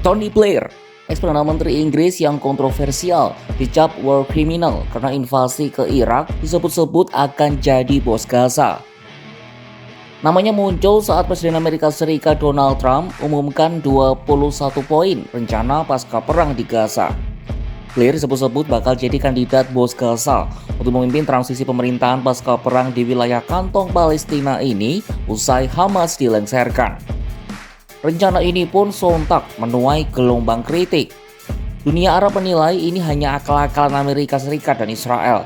Tony Blair, ex-Perdana Menteri Inggris yang kontroversial, dicap war criminal karena invasi ke Irak disebut-sebut akan jadi bos Gaza. Namanya muncul saat Presiden Amerika Serikat Donald Trump umumkan 21 poin rencana pasca perang di Gaza. Blair disebut-sebut bakal jadi kandidat bos Gaza untuk memimpin transisi pemerintahan pasca perang di wilayah kantong Palestina ini usai Hamas dilengsarkan. Rencana ini pun sontak menuai gelombang kritik. Dunia Arab menilai ini hanya akal-akalan Amerika Serikat dan Israel.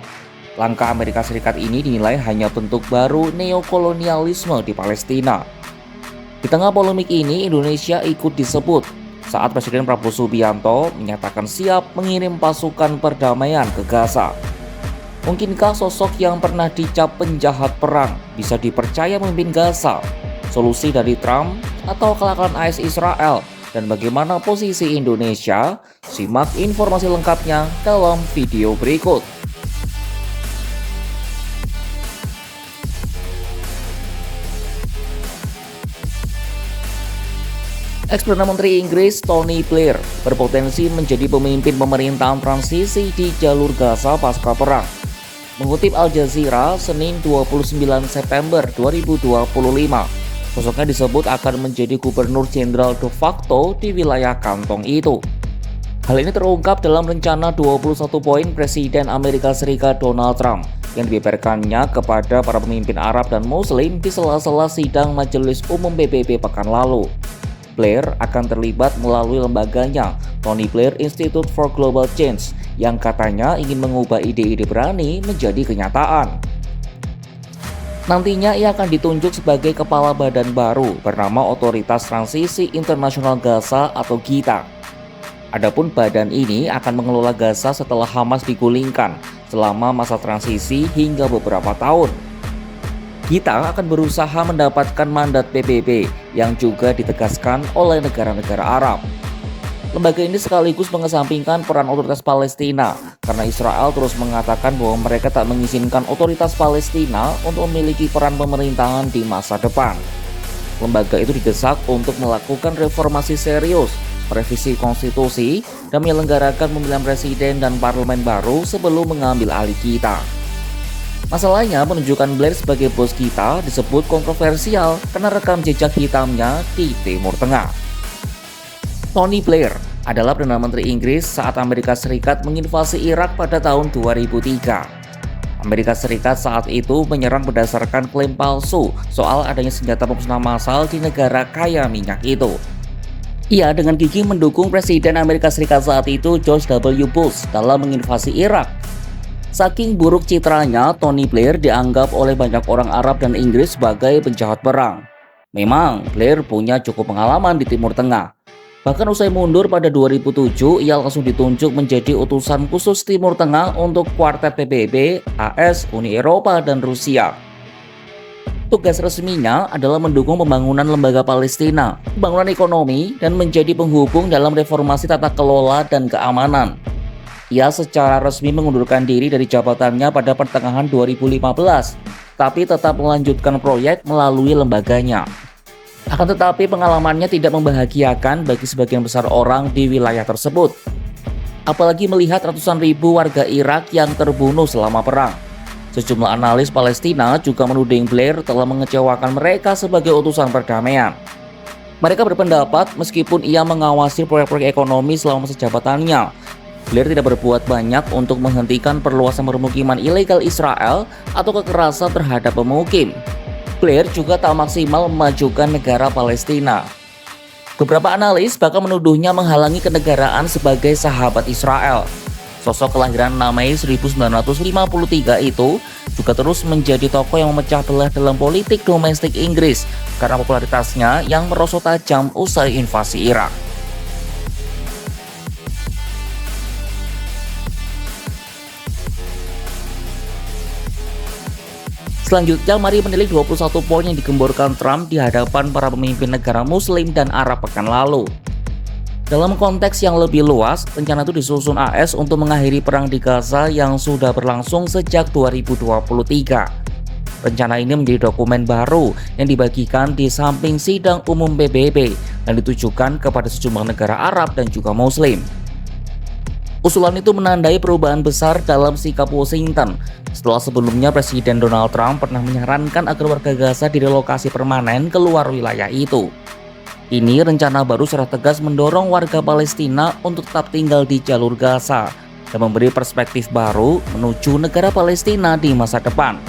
Langkah Amerika Serikat ini dinilai hanya bentuk baru neokolonialisme di Palestina. Di tengah polemik ini, Indonesia ikut disebut saat Presiden Prabowo Subianto menyatakan siap mengirim pasukan perdamaian ke Gaza. Mungkinkah sosok yang pernah dicap penjahat perang bisa dipercaya memimpin Gaza? Solusi dari Trump atau kelakaran AS Israel, dan bagaimana posisi Indonesia? Simak informasi lengkapnya dalam video berikut. Ex-Perdana Menteri Inggris Tony Blair berpotensi menjadi pemimpin pemerintahan transisi di jalur Gaza pasca perang. Mengutip Al Jazeera, Senin 29 September 2025, sosoknya disebut akan menjadi gubernur jenderal de facto di wilayah kantong itu. Hal ini terungkap dalam rencana 21 poin Presiden Amerika Serikat Donald Trump yang dibeberkannya kepada para pemimpin Arab dan Muslim di sela-sela sidang Majelis Umum PBB pekan lalu. Blair akan terlibat melalui lembaganya, Tony Blair Institute for Global Change, yang katanya ingin mengubah ide-ide berani menjadi kenyataan. Nantinya ia akan ditunjuk sebagai kepala badan baru bernama Otoritas Transisi Internasional Gaza atau GITA. Adapun badan ini akan mengelola Gaza setelah Hamas digulingkan selama masa transisi hingga beberapa tahun. GITA akan berusaha mendapatkan mandat PBB yang juga ditegaskan oleh negara-negara Arab. Lembaga ini sekaligus mengesampingkan peran otoritas Palestina karena Israel terus mengatakan bahwa mereka tak mengizinkan otoritas Palestina untuk memiliki peran pemerintahan di masa depan. Lembaga itu didesak untuk melakukan reformasi serius, merevisi konstitusi, dan menyelenggarakan pemilihan presiden dan parlemen baru sebelum mengambil alih GITA. Masalahnya, penunjukan Blair sebagai bos GITA disebut kontroversial karena rekam jejak hitamnya di Timur Tengah. Tony Blair adalah Perdana Menteri Inggris saat Amerika Serikat menginvasi Irak pada tahun 2003. Amerika Serikat saat itu menyerang berdasarkan klaim palsu soal adanya senjata pemusnah massal di negara kaya minyak itu. Ia dengan gigih mendukung Presiden Amerika Serikat saat itu George W. Bush dalam menginvasi Irak. Saking buruk citranya, Tony Blair dianggap oleh banyak orang Arab dan Inggris sebagai penjahat perang. Memang, Blair punya cukup pengalaman di Timur Tengah. Bahkan usai mundur pada 2007, ia langsung ditunjuk menjadi utusan khusus Timur Tengah untuk kuartet PBB, AS, Uni Eropa, dan Rusia. Tugas resminya adalah mendukung pembangunan lembaga Palestina, pembangunan ekonomi, dan menjadi penghubung dalam reformasi tata kelola dan keamanan. Ia secara resmi mengundurkan diri dari jabatannya pada pertengahan 2015, tapi tetap melanjutkan proyek melalui lembaganya. Akan tetapi pengalamannya tidak membahagiakan bagi sebagian besar orang di wilayah tersebut. Apalagi melihat ratusan ribu warga Irak yang terbunuh selama perang. Sejumlah analis Palestina juga menuding Blair telah mengecewakan mereka sebagai utusan perdamaian. Mereka berpendapat meskipun ia mengawasi proyek-proyek ekonomi selama masa jabatannya, Blair tidak berbuat banyak untuk menghentikan perluasan permukiman ilegal Israel atau kekerasan terhadap pemukim. Blair juga tak maksimal memajukan negara Palestina. Beberapa analis bahkan menuduhnya menghalangi kenegaraan sebagai sahabat Israel. Sosok kelahiran 6 Mei 1953 itu juga terus menjadi tokoh yang memecah belah dalam politik domestik Inggris karena popularitasnya yang merosot tajam usai invasi Irak. Selanjutnya, mari menilik 21 poin yang digemborkan Trump di hadapan para pemimpin negara Muslim dan Arab pekan lalu. Dalam konteks yang lebih luas, rencana itu disusun AS untuk mengakhiri perang di Gaza yang sudah berlangsung sejak 2023. Rencana ini menjadi dokumen baru yang dibagikan di samping sidang umum PBB dan ditujukan kepada sejumlah negara Arab dan juga Muslim. Usulan itu menandai perubahan besar dalam sikap Washington setelah sebelumnya Presiden Donald Trump pernah menyarankan agar warga Gaza direlokasi permanen keluar wilayah itu. Ini rencana baru secara tegas mendorong warga Palestina untuk tetap tinggal di jalur Gaza dan memberi perspektif baru menuju negara Palestina di masa depan.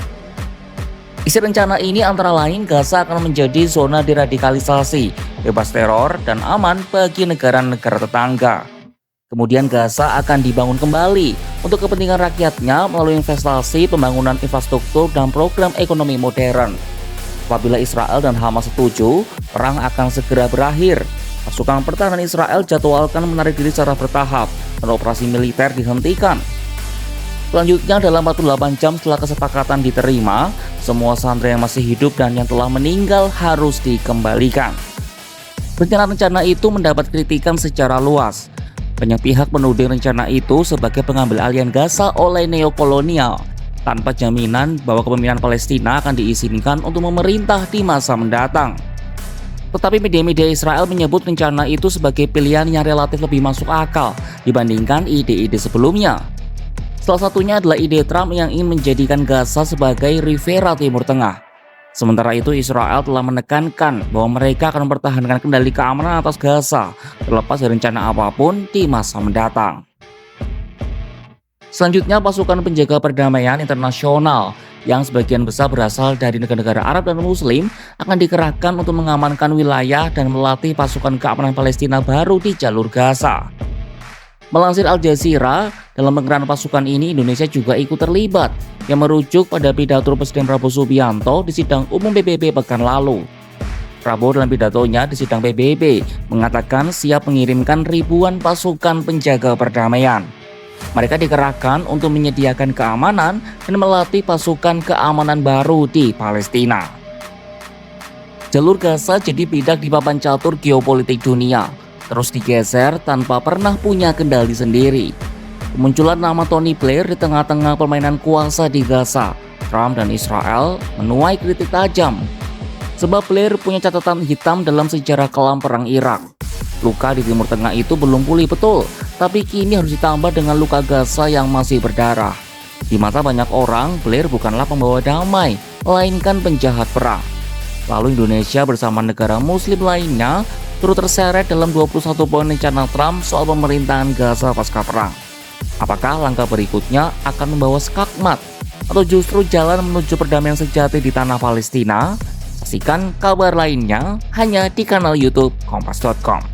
Isi rencana ini antara lain Gaza akan menjadi zona deradikalisasi, bebas teror, dan aman bagi negara-negara tetangga. Kemudian Gaza akan dibangun kembali untuk kepentingan rakyatnya melalui investasi, pembangunan infrastruktur, dan program ekonomi modern. Apabila Israel dan Hamas setuju, perang akan segera berakhir. Pasukan pertahanan Israel jadwalkan menarik diri secara bertahap dan operasi militer dihentikan. Selanjutnya, dalam 48 jam setelah kesepakatan diterima, semua sandera yang masih hidup dan yang telah meninggal harus dikembalikan. Rencana itu mendapat kritikan secara luas. Banyak pihak menuding rencana itu sebagai pengambil alihan Gaza oleh neokolonial, tanpa jaminan bahwa kepemimpinan Palestina akan diizinkan untuk memerintah di masa mendatang. Tetapi media-media Israel menyebut rencana itu sebagai pilihan yang relatif lebih masuk akal dibandingkan ide-ide sebelumnya. Salah satunya adalah ide Trump yang ingin menjadikan Gaza sebagai Riviera Timur Tengah. Sementara itu, Israel telah menekankan bahwa mereka akan mempertahankan kendali keamanan atas Gaza terlepas dari rencana apapun di masa mendatang. Selanjutnya, pasukan penjaga perdamaian internasional yang sebagian besar berasal dari negara-negara Arab dan Muslim akan dikerahkan untuk mengamankan wilayah dan melatih pasukan keamanan Palestina baru di jalur Gaza. Melansir Al Jazeera, dalam pengerahan pasukan ini Indonesia juga ikut terlibat, yang merujuk pada pidato Presiden Prabowo Subianto di sidang umum PBB pekan lalu. Prabowo dalam pidatonya di sidang PBB mengatakan siap mengirimkan ribuan pasukan penjaga perdamaian. Mereka dikerahkan untuk menyediakan keamanan dan melatih pasukan keamanan baru di Palestina. Jalur Gaza jadi bidak di papan catur geopolitik dunia, terus digeser tanpa pernah punya kendali sendiri. Kemunculan nama Tony Blair di tengah-tengah permainan kuasa di Gaza, Trump dan Israel menuai kritik tajam. Sebab Blair punya catatan hitam dalam sejarah kelam perang Irak. Luka di Timur Tengah itu belum pulih betul, tapi kini harus ditambah dengan luka Gaza yang masih berdarah. Di mata banyak orang, Blair bukanlah pembawa damai, melainkan penjahat perang. Lalu Indonesia bersama negara Muslim lainnya turut terseret dalam 21 poin rencana Trump soal pemerintahan Gaza pasca perang. Apakah langkah berikutnya akan membawa skakmat atau justru jalan menuju perdamaian sejati di tanah Palestina? Saksikan kabar lainnya hanya di kanal YouTube Kompas.com.